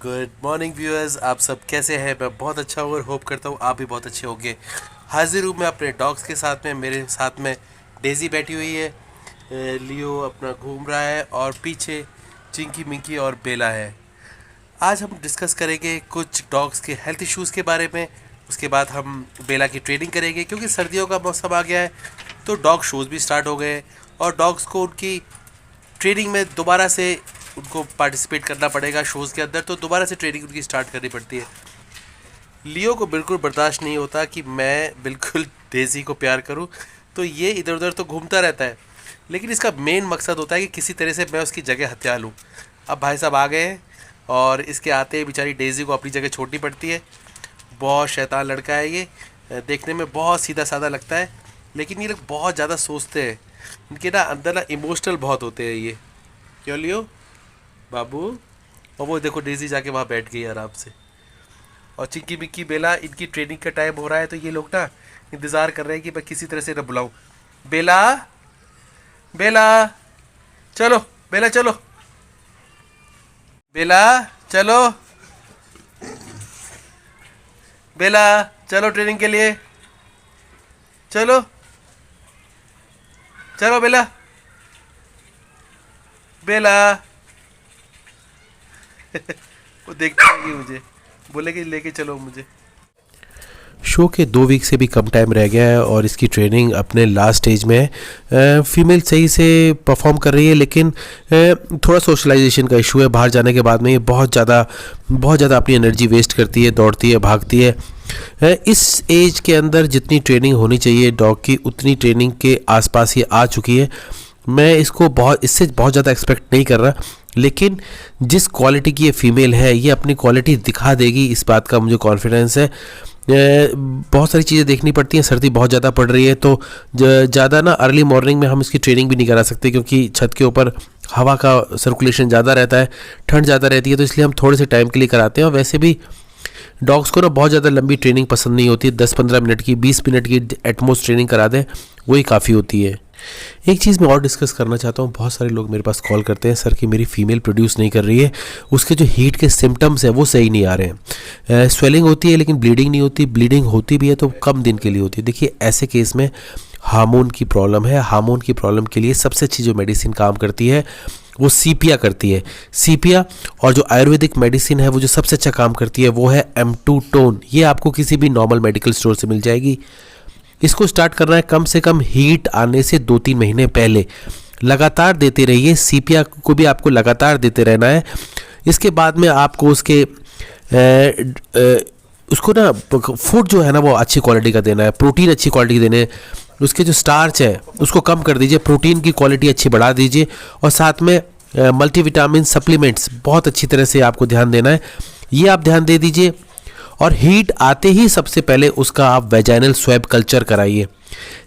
Good morning viewers, आप सब कैसे हैं? मैं बहुत अच्छा हूँ और होप करता हूँ आप भी बहुत अच्छे होंगे। हाजिर हूँ मैं अपने डॉग्स के साथ में। मेरे साथ में डेज़ी बैठी हुई है, लियो अपना घूम रहा है और पीछे चिंकी मिंकी और बेला है। आज हम डिस्कस करेंगे कुछ डॉग्स के हेल्थ इश्यूज़ के बारे में। उसके बाद हम बेला की ट्रेनिंग करेंगे क्योंकि सर्दियों का मौसम आ गया है, तो डॉग शोज़ भी स्टार्ट हो गए हैं और डॉग्स को उनकी ट्रेनिंग में दोबारा से उनको पार्टिसिपेट करना पड़ेगा शोज़ के अंदर, तो दोबारा से ट्रेनिंग उनकी स्टार्ट करनी पड़ती है। लियो को बिल्कुल बर्दाश्त नहीं होता कि मैं बिल्कुल डेज़ी को प्यार करूं, तो ये इधर उधर तो घूमता रहता है, लेकिन इसका मेन मकसद होता है कि किसी तरह से मैं उसकी जगह हत्या लूँ। अब भाई साहब आ गए हैं और इसके आते ही बेचारी डेज़ी को अपनी जगह छोड़नी पड़ती है। बहुत शैतान लड़का है ये, देखने में बहुत सीधा साधा लगता है, लेकिन ये लोग बहुत ज़्यादा सोचते हैं। इनके ना अंदर ना इमोशनल बहुत होते हैं ये। क्यों लियो बाबू? और वो देखो डेज़ी जाके वहाँ बैठ गई आराम से। और चिंकी मिक्की बेला, इनकी ट्रेनिंग का टाइम हो रहा है, तो ये लोग ना इंतज़ार कर रहे हैं कि मैं किसी तरह से ना बुलाऊं। बेला, बेला चलो, बेला चलो, बेला चलो, बेला चलो ट्रेनिंग के लिए, चलो चलो बेला, बेला वो देखती रहेगी मुझे, बोलेगी लेके चलो मुझे। शो के 2 वीक से भी कम टाइम रह गया है और इसकी ट्रेनिंग अपने लास्ट स्टेज में है। फीमेल सही से परफॉर्म कर रही है, लेकिन थोड़ा सोशलाइजेशन का इशू है। बाहर जाने के बाद में ये बहुत ज़्यादा अपनी एनर्जी वेस्ट करती है, दौड़ती है, भागती है। इस एज के अंदर जितनी ट्रेनिंग होनी चाहिए डॉग की, उतनी ट्रेनिंग के आसपास ये आ चुकी है। मैं इससे बहुत ज़्यादा एक्सपेक्ट नहीं कर रहा, लेकिन जिस क्वालिटी की ये फीमेल है ये अपनी क्वालिटी दिखा देगी, इस बात का मुझे कॉन्फिडेंस है। बहुत सारी चीज़ें देखनी पड़ती हैं, सर्दी बहुत ज़्यादा पड़ रही है, तो ज़्यादा ना अर्ली मॉर्निंग में हम इसकी ट्रेनिंग भी नहीं करा सकते, क्योंकि छत के ऊपर हवा का सर्कुलेशन ज़्यादा रहता है, ठंड ज़्यादा रहती है, तो इसलिए हम थोड़े से टाइम के लिए कराते हैं। और वैसे भी डॉग्स को ना बहुत ज़्यादा लंबी ट्रेनिंग पसंद नहीं होती है। 10-15 मिनट की, 20 मिनट की एटमोस्ट ट्रेनिंग करा दें, वही काफ़ी होती है। एक चीज़ मैं और डिस्कस करना चाहता हूँ। बहुत सारे लोग मेरे पास कॉल करते हैं, सर कि मेरी फीमेल प्रोड्यूस नहीं कर रही है, उसके जो हीट के सिम्टम्स हैं वो सही नहीं आ रहे हैं। स्वेलिंग होती है लेकिन ब्लीडिंग नहीं होती, ब्लीडिंग होती भी है तो कम दिन के लिए होती है। देखिए ऐसे केस में हार्मोन की प्रॉब्लम है। हार्मोन की प्रॉब्लम के लिए सबसे अच्छी जो मेडिसिन काम करती है वो सीपिया करती है। सीपिया और जो आयुर्वेदिक मेडिसिन है वो जो सबसे अच्छा काम करती है वो है M2 टोन। ये आपको किसी भी नॉर्मल मेडिकल स्टोर से मिल जाएगी। इसको स्टार्ट करना है कम से कम हीट आने से 2-3 महीने पहले। लगातार देते रहिए, सीपिया को भी आपको लगातार देते रहना है। इसके बाद में आपको उसको ना फूड जो है ना वो अच्छी क्वालिटी का देना है, प्रोटीन अच्छी क्वालिटी के देने हैं। उसके जो स्टार्च है उसको कम कर दीजिए, प्रोटीन की क्वालिटी अच्छी बढ़ा दीजिए, और साथ में मल्टीविटामिन सप्लीमेंट्स बहुत अच्छी तरह से आपको ध्यान देना है। ये आप ध्यान दे दीजिए। और हीट आते ही सबसे पहले उसका आप वेजाइनल स्वैब कल्चर कराइए।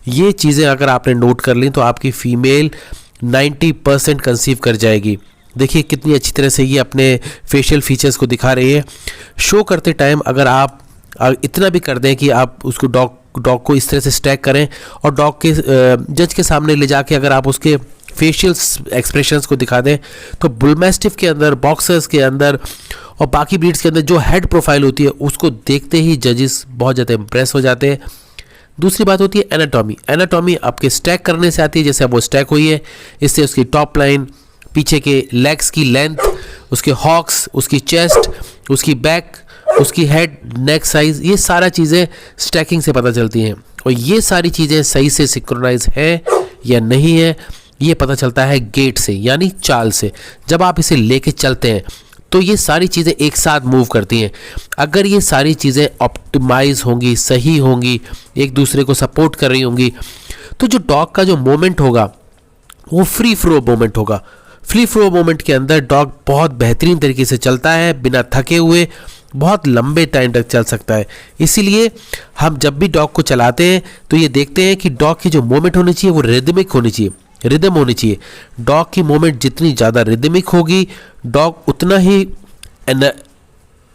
ये चीज़ें अगर आपने नोट कर ली तो आपकी फ़ीमेल 90% कंसीव कर जाएगी। देखिए कितनी अच्छी तरह से ये अपने फेशियल फीचर्स को दिखा रही है। शो करते टाइम अगर आप इतना भी कर दें कि आप उसको डॉग को इस तरह से स्टैक करें और डॉग के जज के सामने ले जाके अगर आप उसके फेशियल एक्सप्रेशंस को दिखा दें, तो बुलमैस्टिफ के अंदर, बॉक्सर्स के अंदर और बाकी ब्रीड्स के अंदर जो हेड प्रोफाइल होती है उसको देखते ही जजेस बहुत ज़्यादा इंप्रेस हो जाते हैं। दूसरी बात होती है एनाटॉमी। एनाटॉमी आपके स्टैक करने से आती है, जैसे अब वो स्टैक हुई है, इससे उसकी टॉप लाइन, पीछे के लेग्स की लेंथ, उसके हॉक्स, उसकी चेस्ट, उसकी बैक, उसकी हेड, नेक साइज, ये सारा चीज़ें स्टैकिंग से पता चलती हैं। और ये सारी चीज़ें सही से सिंक्रोनाइज है या नहीं है ये पता चलता है गेट से, यानी चाल से। जब आप इसे लेके चलते हैं तो ये सारी चीज़ें एक साथ मूव करती हैं। अगर ये सारी चीज़ें ऑप्टिमाइज होंगी, सही होंगी, एक दूसरे को सपोर्ट कर रही होंगी, तो जो डॉग का जो मोमेंट होगा वो फ्री फ्लो मोमेंट होगा। फ्री फ्लो मोमेंट के अंदर डॉग बहुत बेहतरीन तरीके से चलता है, बिना थके हुए बहुत लंबे टाइम तक चल सकता है। इसीलिए हम जब भी डॉग को चलाते हैं तो ये देखते हैं कि डॉग की जो मोमेंट होनी चाहिए वो रिदमिक होनी चाहिए, रिदम होनी चाहिए। डॉग की मूवमेंट जितनी ज़्यादा रिदमिक होगी, डॉग उतना ही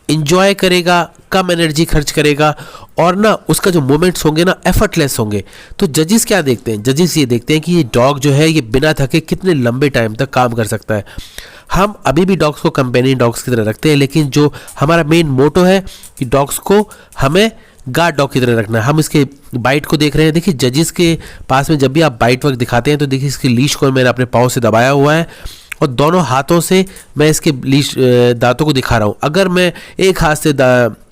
इंजॉय करेगा, कम एनर्जी खर्च करेगा, और ना उसका जो मूवमेंट्स होंगे ना एफर्टलेस होंगे। तो जजेस क्या देखते हैं? जजेस ये देखते हैं कि ये डॉग जो है ये बिना थके कितने लंबे टाइम तक काम कर सकता है। हम अभी भी डॉग्स को कंपेनियन डॉग्स की तरह रखते हैं, लेकिन जो हमारा मेन मोटो है कि डॉग्स को हमें गार्ड डॉग की तरह रखना है। हम इसके बाइट को देख रहे हैं, देखिए जजेस के पास में जब भी आप बाइट वर्क दिखाते हैं तो देखिए इसकी लीश को मैंने अपने पाँव से दबाया हुआ है और दोनों हाथों से मैं इसके लीश दांतों को दिखा रहा हूँ। अगर मैं एक हाथ से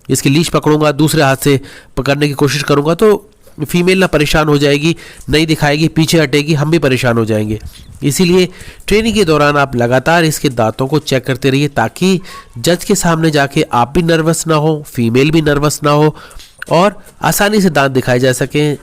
इसकी लीश पकड़ूंगा, दूसरे हाथ से पकड़ने की कोशिश करूंगा तो फीमेल ना परेशान हो जाएगी, नहीं दिखाएगी, पीछे हटेगी, हम भी परेशान हो जाएंगे। इसीलिए ट्रेनिंग के दौरान आप लगातार इसके दांतों को चेक करते रहिए ताकि जज के सामने जाके आप भी नर्वस ना हो, फीमेल भी नर्वस ना हो और आसानी से दांत दिखाए जा सकें।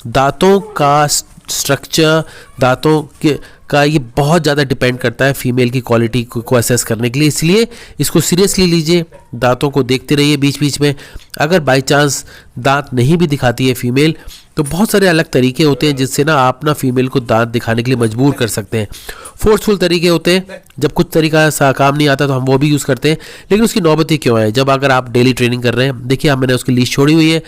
दांतों का स्ट्रक्चर, दांतों के का ये बहुत ज़्यादा डिपेंड करता है फीमेल की क्वालिटी को असेस करने के लिए, इसलिए इसको सीरियसली लीजिए, दांतों को देखते रहिए बीच बीच में। अगर बाई चांस दांत नहीं भी दिखाती है फीमेल तो बहुत सारे अलग तरीके होते हैं जिससे ना आप ना फीमेल को दांत दिखाने के लिए मजबूर कर सकते हैं। फोर्सफुल तरीके होते हैं, जब कुछ तरीका सा काम नहीं आता तो हम वो भी यूज़ करते हैं, लेकिन उसकी नौबत ही क्यों है। जब अगर आप डेली ट्रेनिंग कर रहे हैं, देखिए मैंने उसकी लीश छोड़ी हुई है,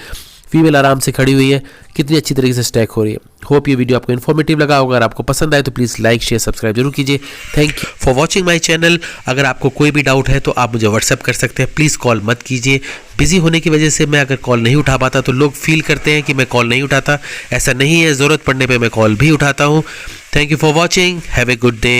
फीमेल आराम से खड़ी हुई है, कितनी अच्छी तरीके से स्टैक हो रही है। होप ये वीडियो आपको इन्फॉर्मेटिव लगा होगा। अगर आपको पसंद आए तो प्लीज़ लाइक शेयर सब्सक्राइब जरूर कीजिए। Thank you for watching my channel. अगर आपको कोई भी डाउट है तो आप मुझे व्हाट्सएप कर सकते हैं, प्लीज़ कॉल मत कीजिए। बिजी होने की वजह से मैं अगर कॉल नहीं उठा पाता तो लोग फील करते हैं कि मैं कॉल नहीं उठाता, ऐसा नहीं है, ज़रूरत पड़ने पर मैं कॉल भी उठाता हूँ। Thank you for watching, have a good day.